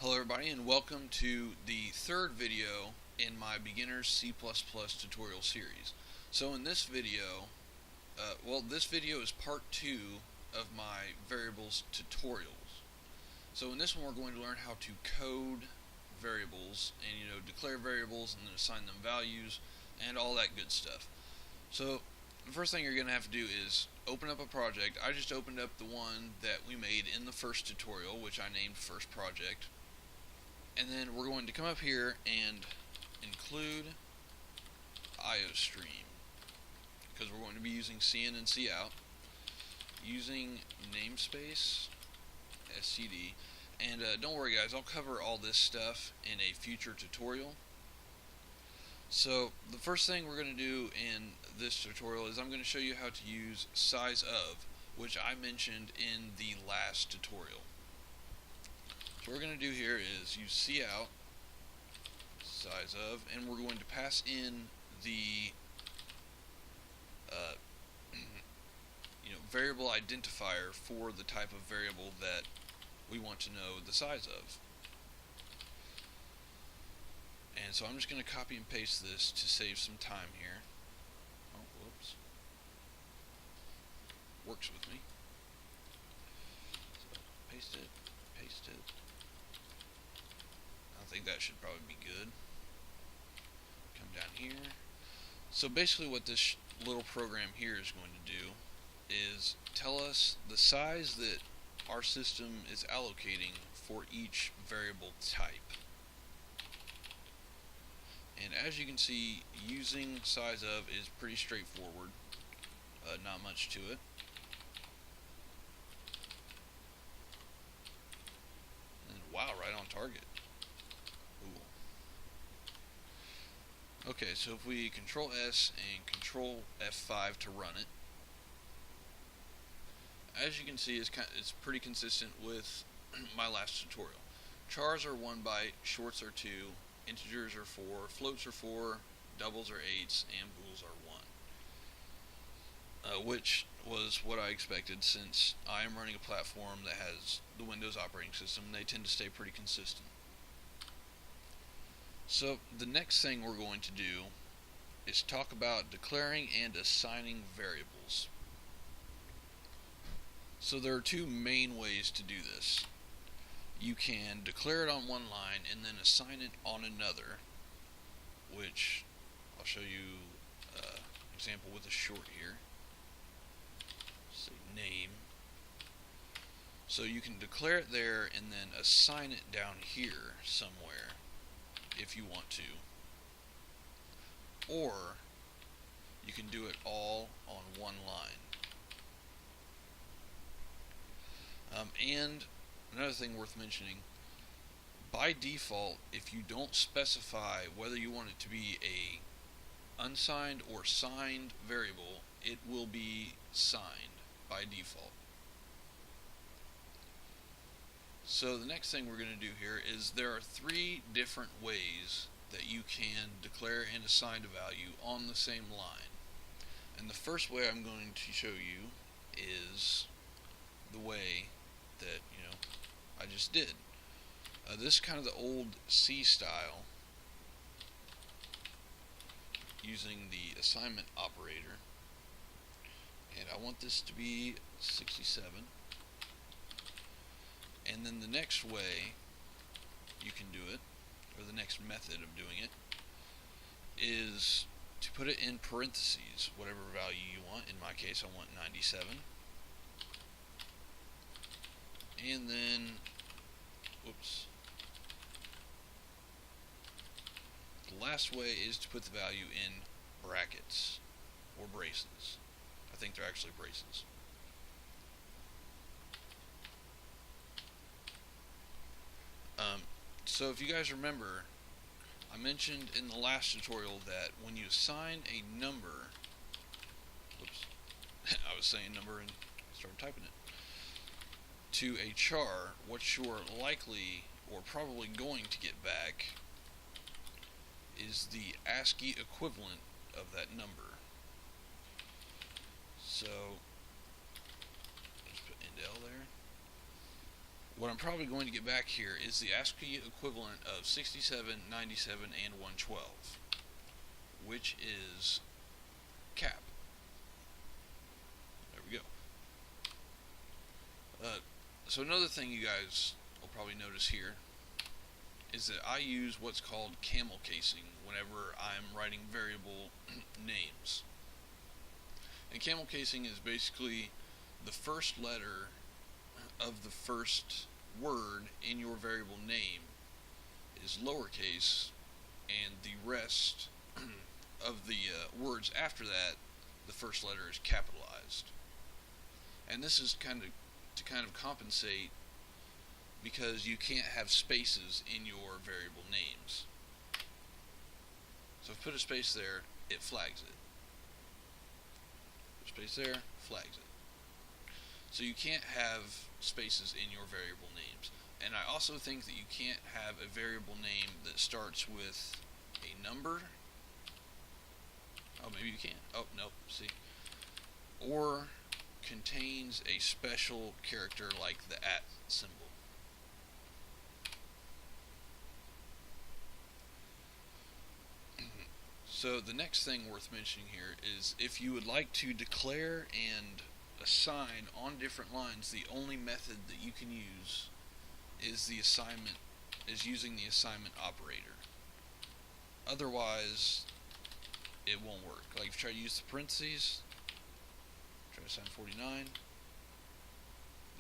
Hello everybody, and welcome to the third video in my Beginner's C++ tutorial series. So in this video, this video is part 2 of my variables tutorials. So in this one we're going to learn how to code variables and declare variables and then assign them values and all that good stuff. So the first thing you're going to have to do is open up a project. I just opened up the one that we made in the first tutorial, which I named first project. And then we're going to come up here and include IOStream, because we're going to be using cin and cout, using namespace std. And don't worry guys, I'll cover all this stuff in a future tutorial. So the first thing we're going to do in this tutorial is I'm going to show you how to use sizeOf, which I mentioned in the last tutorial. So what we're going to do here is use cout sizeOf, and we're going to pass in the variable identifier for the type of variable that we want to know the size of. And so I'm just going to copy and paste this to save some time here. Oh, whoops. Works with me. So paste it, paste it. I think that should probably be good. Come down here. So basically what this little program here is going to do is tell us the size that our system is allocating for each variable type. And as you can see, using sizeOf is pretty straightforward. Not much to it. And wow, right on target. Okay, so if we Control S and Control F5 to run it, as you can see, it's pretty consistent with my last tutorial. Chars are 1 byte, shorts are 2, integers are 4, floats are 4, doubles are 8s, and bools are 1. Which was what I expected, since I am running a platform that has the Windows operating system. They tend to stay pretty consistent. So the next thing we're going to do is talk about declaring and assigning variables. So there are two main ways to do this. You can declare it on one line and then assign it on another, which I'll show you an example with a short here. Say name. So you can declare it there and then assign it down here somewhere if you want to, or you can do it all on one line. And another thing worth mentioning, by default, if you don't specify whether you want it to be a unsigned or signed variable, it will be signed by default. So the next thing we're going to do here is there are 3 different ways that you can declare and assign a value on the same line. And the first way I'm going to show you is the way that I just did. This is kind of the old C style, using the assignment operator. And I want this to be 67. And then the next way you can do it, or the next method of doing it, is to put it in parentheses, whatever value you want. In my case, I want 97. And then, whoops. The last way is to put the value in brackets or braces. I think they're actually braces. So if you guys remember, I mentioned in the last tutorial that when you assign a number, whoops, I was saying number and started typing it, to a char, what you're likely or probably going to get back is the ASCII equivalent of that number. So, just put indel there. what I'm probably going to get back here is the ASCII equivalent of 67, 97, and 112, which is cap. There we go. So another thing you guys will probably notice here is that I use what's called camel casing whenever I'm writing variable names. And camel casing is basically the first letter of the first word in your variable name is lowercase, and the rest of the words after that, the first letter is capitalized. And this is to kind of compensate because you can't have spaces in your variable names. So if I put a space there, it flags it. Put a space there, flags it. So you can't have spaces in your variable names. And I also think that you can't have a variable name that starts with a number. Oh, maybe you can. Oh, nope, see. Or contains a special character like the @ symbol. So the next thing worth mentioning here is if you would like to declare and assign on different lines, the only method that you can use is using the assignment operator. Otherwise, it won't work. Like if you try to use the parentheses, try to assign 49,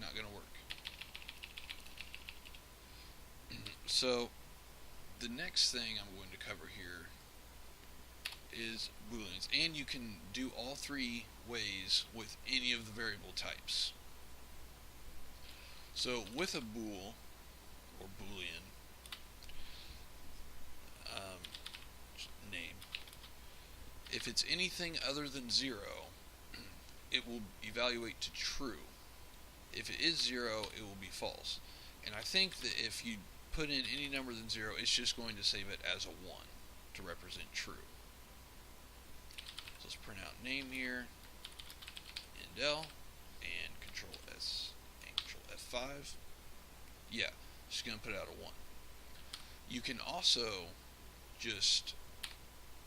not going to work. So the next thing I'm going to cover here is booleans, and you can do all three ways with any of the variable types. So with a bool or boolean name, if it's anything other than 0, it will evaluate to true. If it is 0, it will be false. And I think that if you put in any number than 0, it's just going to save it as a 1 to represent true. So let's print out name here, indel, and Control S and Control F5. Yeah, just going to put out a 1. You can also just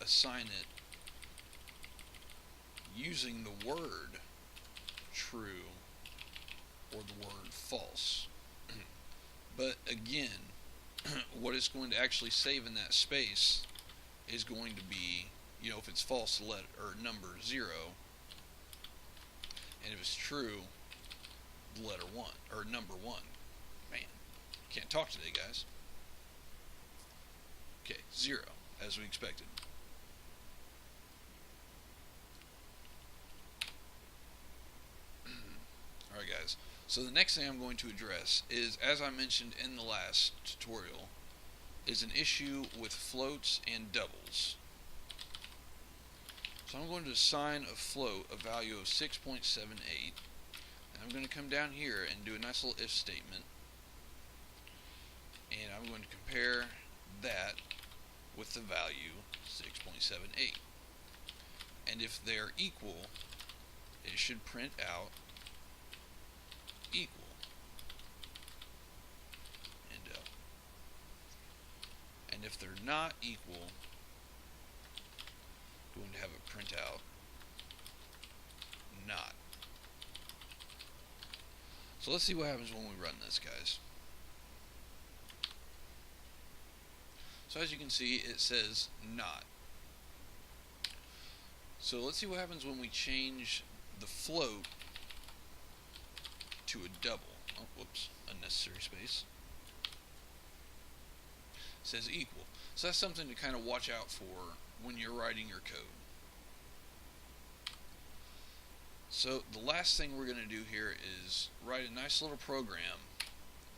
assign it using the word true or the word false. But again, what it's going to actually save in that space is going to be, if it's false, letter or number 0, and if it's true, the letter 1 or number 1. Man, can't talk today, guys. Okay, 0, as we expected. Alright guys, so the next thing I'm going to address is, as I mentioned in the last tutorial, is an issue with floats and doubles. So I'm going to assign a float a value of 6.78, and I'm going to come down here and do a nice little if statement, and I'm going to compare that with the value 6.78, and if they're equal, it should print out equal. And if they're not equal, I'm going to have it print out not. So let's see what happens when we run this, guys. So as you can see, it says not. So let's see what happens when we change the float to a double. Oh, whoops, unnecessary space. It says equal. So that's something to kind of watch out for when you're writing your code. So the last thing we're going to do here is write a nice little program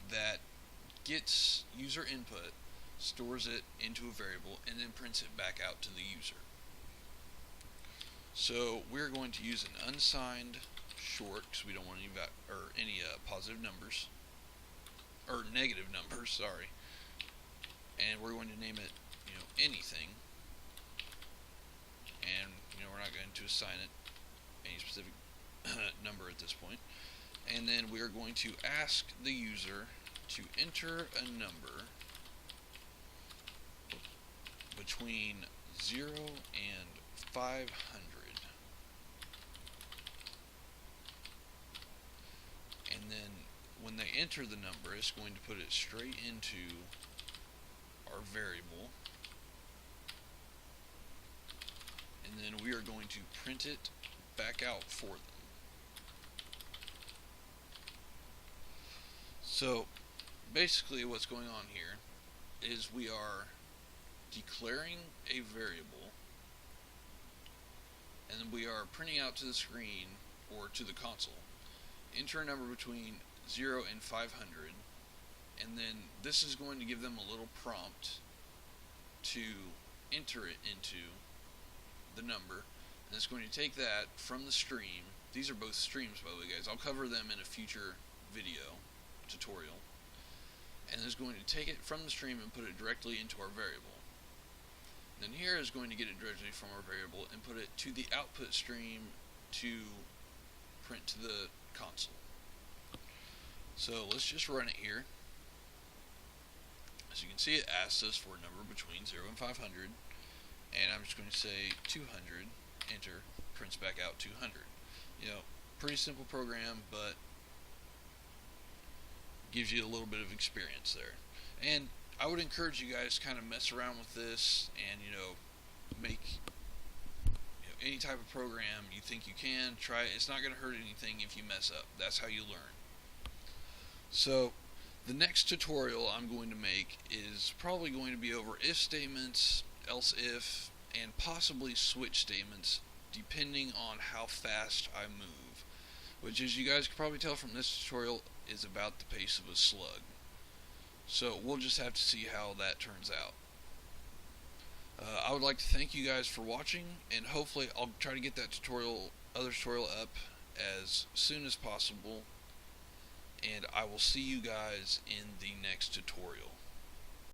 that gets user input, stores it into a variable, and then prints it back out to the user. So we're going to use an unsigned short because we don't want any positive numbers or negative numbers, sorry. And we're going to name it, anything. And we're not going to assign it any specific number at this point. And then we are going to ask the user to enter a number between 0 and 500. And then when they enter the number, it's going to put it straight into our variable. And then we are going to print it back out for them. So basically what's going on here is we are declaring a variable, and then we are printing out to the screen or to the console, enter a number between 0 and 500, and then this is going to give them a little prompt to enter it into the number, and it's going to take that from the stream. These are both streams, by the way, guys. I'll cover them in a future video tutorial. And it's going to take it from the stream and put it directly into our variable. Then here is going to get it directly from our variable and put it to the output stream to print to the console. So let's just run it here. As you can see, it asks us for a number between 0 and 500, and I'm just going to say 200, enter, prints back out 200. You know, pretty simple program, but gives you a little bit of experience there. And I would encourage you guys to kind of mess around with this and, make any type of program you think you can. Try it. It's not going to hurt anything if you mess up. That's how you learn. So the next tutorial I'm going to make is probably going to be over if statements, else if, and possibly switch statements, depending on how fast I move, which, as you guys can probably tell from this tutorial, is about the pace of a slug. So we'll just have to see how that turns out. I would like to thank you guys for watching, and hopefully I'll try to get that other tutorial up as soon as possible, and I will see you guys in the next tutorial.